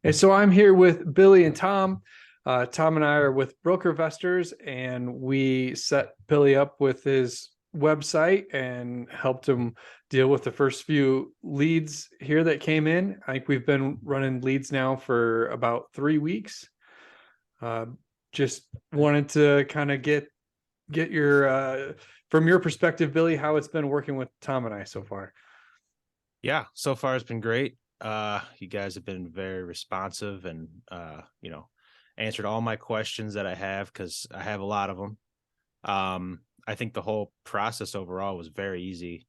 And so I'm here with Billy and Tom. Tom and I are with BrokerVestors, and we set Billy up with his website and helped him deal with the first few leads here that came in. I think we've been running leads now for about 3 weeks. Uh, just wanted to kind of get your from your perspective, Billy, how it's been working with Tom and I so far. Yeah, so far it's been great. You guys have been very responsive and answered all my questions that I have because I have a lot of them. I think the whole process overall was very easy.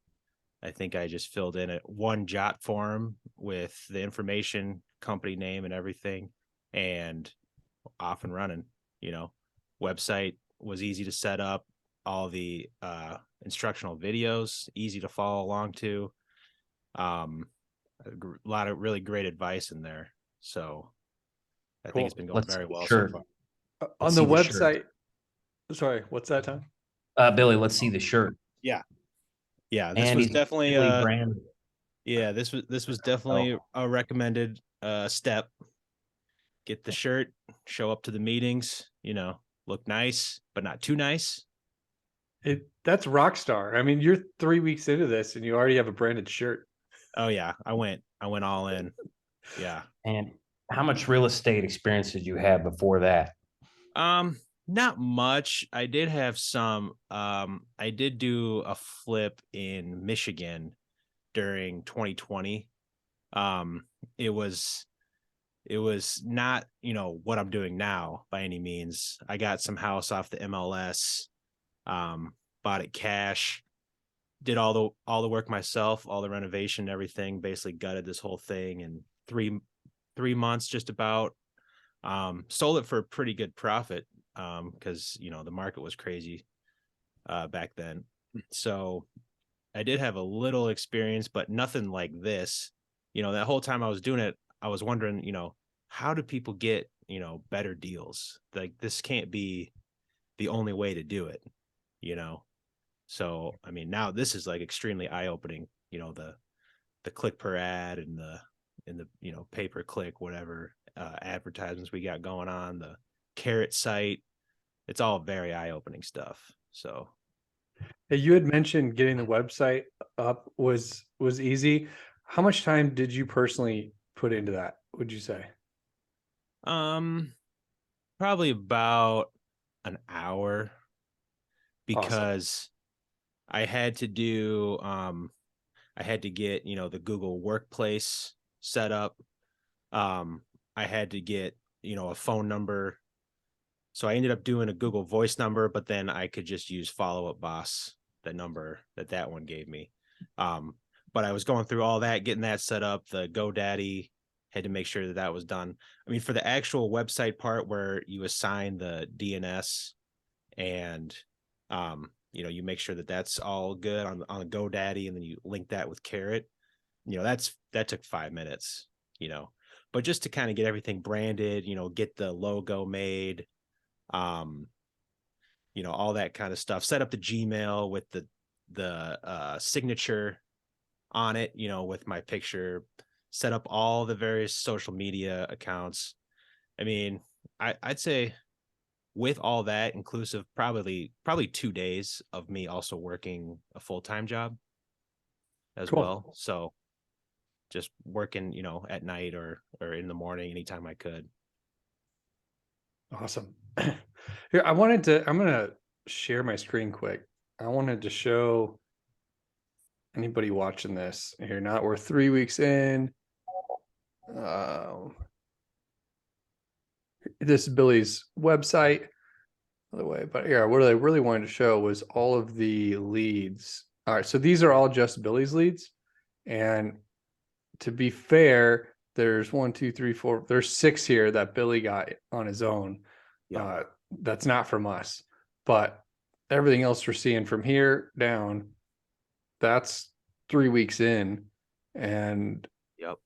I think I just filled in one jot form with the information, company name, and everything, and off and running. You know, Website was easy to set up. All the instructional videos easy to follow along to. Um, a lot of really great advice in there. So I think it's Cool. been going Let's see very the well so shirt. far. Let's On the see the shirt. website, sorry, what's that, Tom? Billy, let's see the shirt. Yeah. Yeah. This And was he's definitely Billy brand. this was definitely a recommended step. Get the shirt, show up to the meetings, look nice, but not too nice. That's rock star. I mean, you're 3 weeks into this and you already have a branded shirt. Oh yeah. I went all in. Yeah. And how much real estate experience did you have before that? Um, Not much. I did have some. I did do a flip in Michigan during 2020. Um, it was it was not, what I'm doing now by any means. I got some house off the MLS, bought it cash, did all the work myself, all the renovation, everything, basically gutted this whole thing in three months just about. Sold it for a pretty good profit because the market was crazy back then. So I did have a little experience, but nothing like this. That whole time I was doing it, I was wondering, how do people get, better deals? Like this can't be the only way to do it, you know? So, I mean, now this is like extremely eye opening, the click per ad and the pay per click, whatever advertisements we got going on, the carrot site. It's all very eye opening stuff. So, Hey, you had mentioned getting the website up was easy. How much time did you personally put into that, would you say? um, probably about an hour Awesome. because I had to do I had to get, the Google Workplace set up. Um I had to get, a phone number. So I ended up doing a Google Voice number, but then I could just use Follow Up Boss, the number that one gave me. Um but I was going through all that, getting that set up, the GoDaddy, had to make sure that was done. I mean, for the actual website part where you assign the DNS and you make sure that that's all good on GoDaddy, and then you link that with Carrot. That took 5 minutes. You know, but just to kind of get everything branded, get the logo made, um, all that kind of stuff. Set up the Gmail with the signature on it, with my picture. Set up all the various social media accounts. I mean, I'd say with all that inclusive, probably 2 days of me also working a full-time job as Cool. well. So just working, at night or in the morning, anytime I could. Awesome. Here, I'm gonna share my screen quick. I wanted to show anybody watching this here. Not we're 3 weeks in. Um, this is Billy's website, by the way. But yeah, what I really wanted to show was all of the leads. All right, so these are all just Billy's leads. And to be fair, there's 1, 2, 3, 4. There's 6 here that Billy got on his own. Yeah. That's not from us, but everything else we're seeing from here down, that's 3 weeks in, and Yep.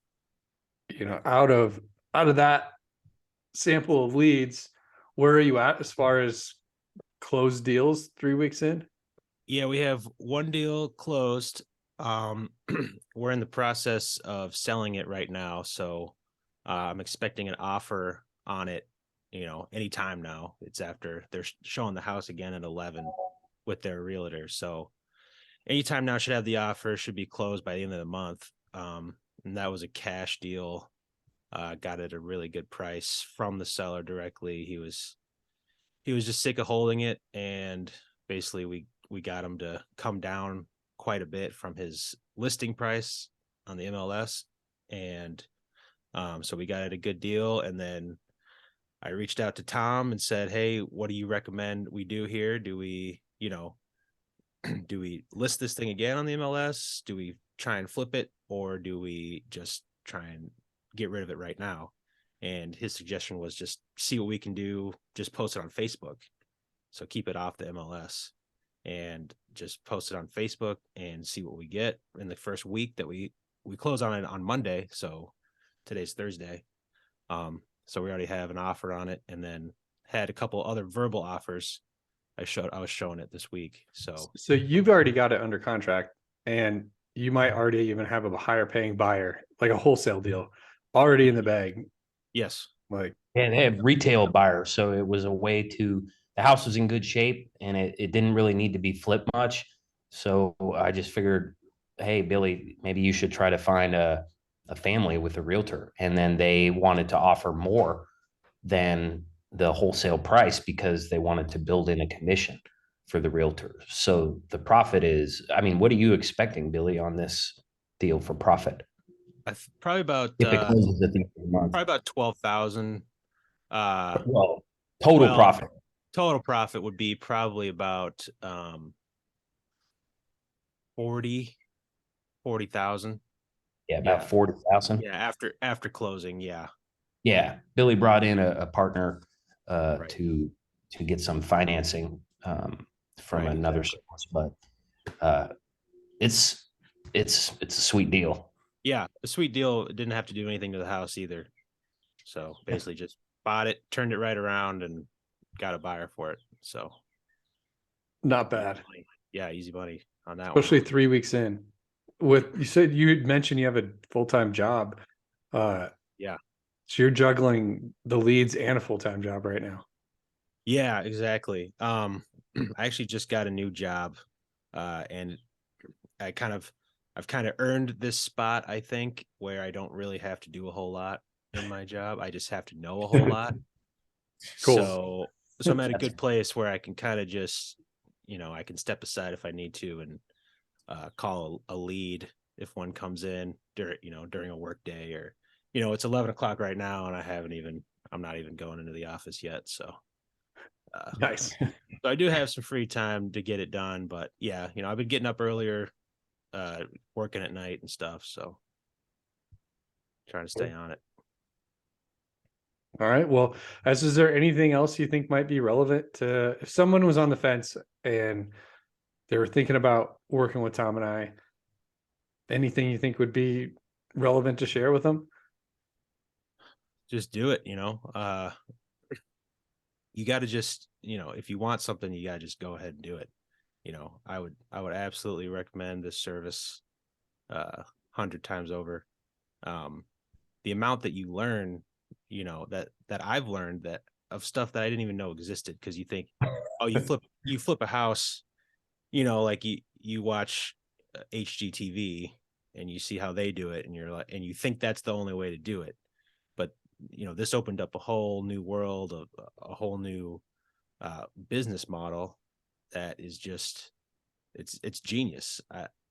out of that sample of leads, where are you at as far as closed deals 3 weeks in? Yeah, we have one deal closed. Um, we're in the process of selling it right now. So I'm expecting an offer on it, anytime now. It's after they're showing the house again at 11 with their realtor. So anytime now should have the offer, should be closed by the end of the month. And that was a cash deal. Got it at a really good price from the seller directly. He was just sick of holding it, and basically we got him to come down quite a bit from his listing price on the MLS, and so we got it a good deal. And then I reached out to Tom and said, "Hey, what do you recommend we do here? Do we, do we list this thing again on the MLS? Do we try and flip it, or do we just try and get rid of it right now?" And his suggestion was just see what we can do, just post it on Facebook. So keep it off the MLS and just post it on Facebook and see what we get in the first week that we close on it on Monday. So today's Thursday. So we already have an offer on it, and then had a couple other verbal offers. I was showing it this week. So you've already got it under contract, and you might already even have a higher paying buyer, like a wholesale deal already in the bag. yes. Like, And they have retail buyers. So it was a way the house was in good shape and it didn't really need to be flipped much. So I just figured, hey, Billy, maybe you should try to find a family with a realtor. And then they wanted to offer more than the wholesale price because they wanted to build in a commission for the realtor. So the profit is, I mean, what are you expecting, Billy, on this deal for profit? Probably about If it closes at the end of the month. probably about 12,000. Well, total well, profit. Total profit would be probably about 40,000. Yeah, about Yeah. 40,000. Yeah, after closing, yeah. Yeah, Billy brought in a partner Right. to get some financing from Right, another exactly. source, but it's a sweet deal. Yeah, a sweet deal. It didn't have to do anything to the house either. So basically just bought it, turned it right around, and got a buyer for it. So not bad, yeah, easy money on that especially one. 3 weeks in. You said you mentioned you have a full-time job. Yeah. So you're juggling the leads and a full-time job right now. Yeah, exactly. I actually just got a new job, and I've kind of earned this spot, I think, where I don't really have to do a whole lot in my job. I just have to know a whole lot. Cool. So I'm at a good place where I can kind of just, I can step aside if I need to, and call a lead if one comes in during a work day, or, it's 11 o'clock right now and I'm not even going into the office yet. So, Nice. so I do have some free time to get it done, but yeah, I've been getting up earlier, working at night and stuff. So trying to stay on it. All right. Well, is there anything else you think might be relevant to if someone was on the fence and they were thinking about working with Tom and I? Anything you think would be relevant to share with them? Just do it, you got to just, if you want something, you got to just go ahead and do it. I would absolutely recommend this service 100 times over. The amount that you learn, that I've learned that of stuff that I didn't even know existed, because you think, oh, you flip a house, like you watch HGTV and you see how they do it, and you're like, and you think that's the only way to do it. But this opened up a whole new world, of a whole new business model that is just, it's genius.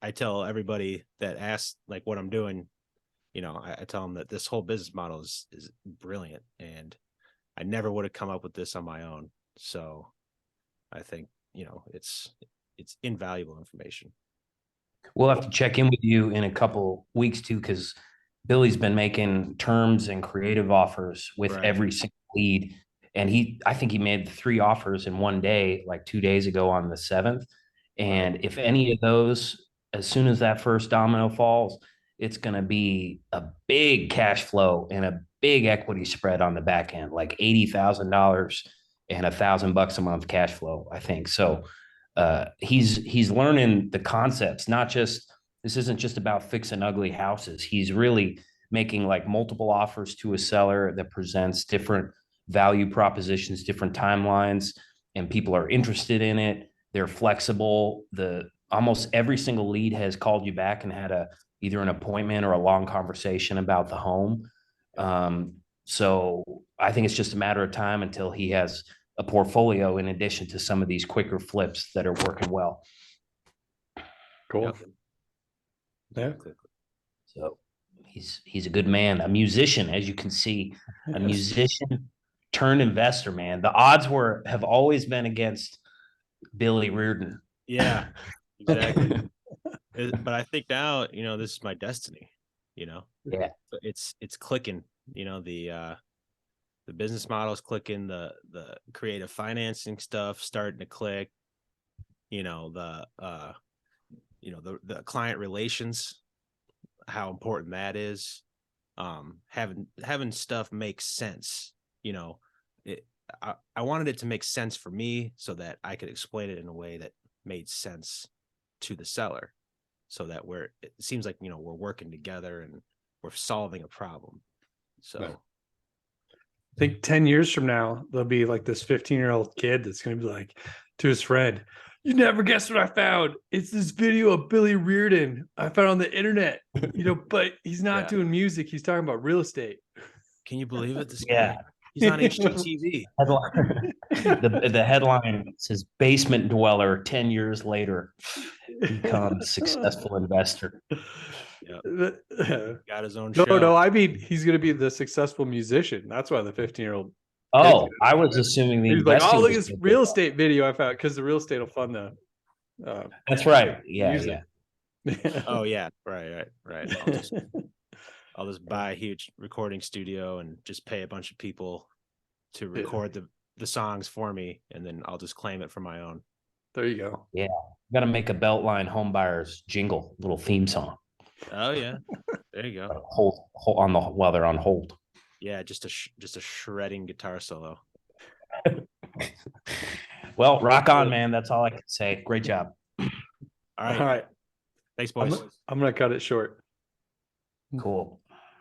I tell everybody that asks like what I'm doing, I tell them that this whole business model is brilliant, and I never would have come up with this on my own. So I think, it's invaluable information. We'll have to check in with you in a couple weeks too, because Billy's been making terms and creative offers with Right. every single lead. And I think he made 3 offers in one day, like 2 days ago on the 7th. And Right. if any of those, as soon as that first domino falls, it's going to be a big cash flow and a big equity spread on the back end, like $80,000 and $1,000 a month cash flow, I think. So he's learning the concepts, not just, this isn't just about fixing ugly houses. He's really making like multiple offers to a seller that presents different value propositions, different timelines, and people are interested in it. They're flexible. Almost every single lead has called you back and had either an appointment or a long conversation about the home. So I think it's just a matter of time until he has a portfolio in addition to some of these quicker flips that are working well. Cool. Yeah. So he's a good man, a musician, as you can see, a musician turned investor, man. The odds have always been against Billy Reardon. Yeah, exactly. But I think now, this is my destiny, Yeah. It's clicking, the business model is clicking, the creative financing stuff starting to click, the client relations, how important that is. Having stuff make sense, I wanted it to make sense for me so that I could explain it in a way that made sense to the seller, so that it seems like, we're working together and we're solving a problem. So I think 10 years from now, there'll be like this 15-year-old kid that's going to be like to his friend, "You never guess what I found. It's this video of Billy Reardon I found on the internet, but he's not doing music. He's talking about real estate." Can you believe it? This Yeah. guy, he's on HGTV. The headline says basement dweller 10 years later becomes successful investor. Got his own show. No, I mean, he's going to be the successful musician. That's why the 15-year-old. Oh, I was assuming he's like, "Oh, look at this real estate video I found," because the real estate will fund the. That's right. Yeah, music. yeah. Oh yeah, right. I'll just buy a huge recording studio and just pay a bunch of people to record the songs for me, and then I'll just claim it for my own. There you go. Yeah, got to make a Beltline homebuyers jingle, little theme song. Oh yeah, there you go. Hold on while they're on hold. Yeah, just a shredding guitar solo. Well, rock on, man. That's all I can say. Great job. All right. All right. Thanks, boys. I'm gonna cut it short. Cool.